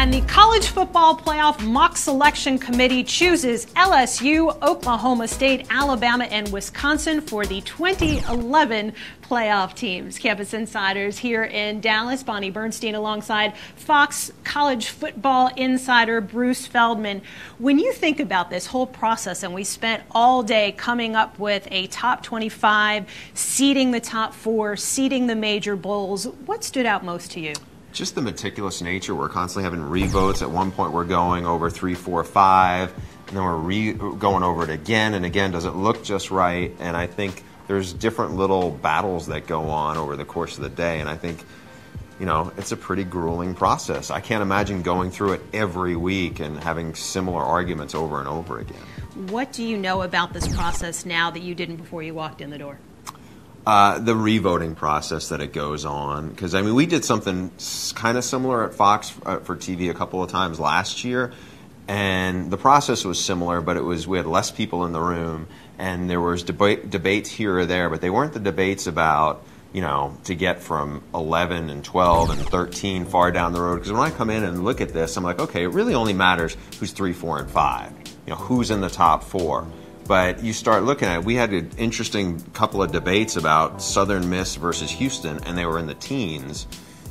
And the College Football Playoff Mock Selection Committee chooses LSU, Oklahoma State, Alabama, and Wisconsin for the 2011 playoff teams. Campus Insiders here in Dallas. Bonnie Bernstein alongside Fox College Football Insider Bruce Feldman. When you think about this whole process, and we spent all day coming up with a top 25, seeding the top 4, seeding the major bowls, what stood out most to you? Just the meticulous nature. We're constantly having revotes. At one point we're going over 3, 4, 5, and then we're going over it again and again. Does it look just right? And I think there's different little battles that go on over the course of the day, and I think, you know, it's a pretty grueling process. I can't imagine going through it every week and having similar arguments over and over again. What do you know about this process now that you didn't before you walked in the door? The revoting process that it goes on, because I mean we did something kind of similar at Fox for TV a couple of times last year, and the process was similar, but we had less people in the room, and there was debates here or there, but they weren't the debates about, you know, to get from 11 and 12 and 13 far down the road. Because when I come in and look at this, I'm like, okay, it really only matters who's 3, 4, and 5. You know, who's in the top 4. But you start looking at it. We had an interesting couple of debates about Southern Miss versus Houston, and they were in the teens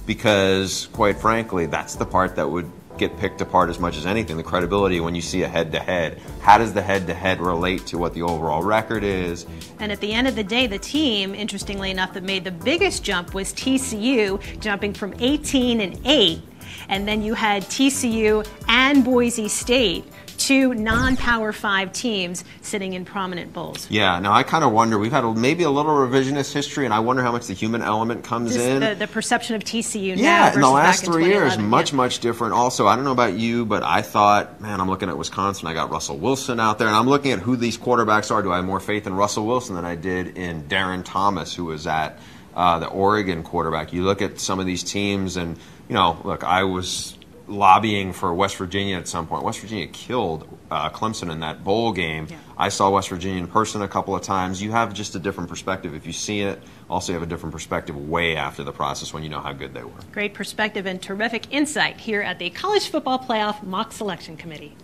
because, quite frankly, that's the part that would get picked apart as much as anything, the credibility when you see a head-to-head. How does the head-to-head relate to what the overall record is? And at the end of the day, the team, interestingly enough, that made the biggest jump was TCU, jumping from 18 and 8. And then you had TCU and Boise State, 2 non-Power 5 teams sitting in prominent bowls. Yeah, now I kind of wonder, we've had maybe a little revisionist history, and I wonder how much the human element comes in. The perception of TCU now yeah, versus in the last back in 3 years, 2011. much different. Also, I don't know about you, but I thought, man, I'm looking at Wisconsin, I got Russell Wilson out there, and I'm looking at who these quarterbacks are. Do I have more faith in Russell Wilson than I did in Darren Thomas, who was at the Oregon quarterback? You look at some of these teams, and, you know, look, I was lobbying for West Virginia at some point. West Virginia killed Clemson in that bowl game. Yeah. I saw West Virginia in person a couple of times. You have just a different perspective if you see it. Also, you have a different perspective way after the process when you know how good they were. Great perspective and terrific insight here at the College Football Playoff Mock Selection Committee.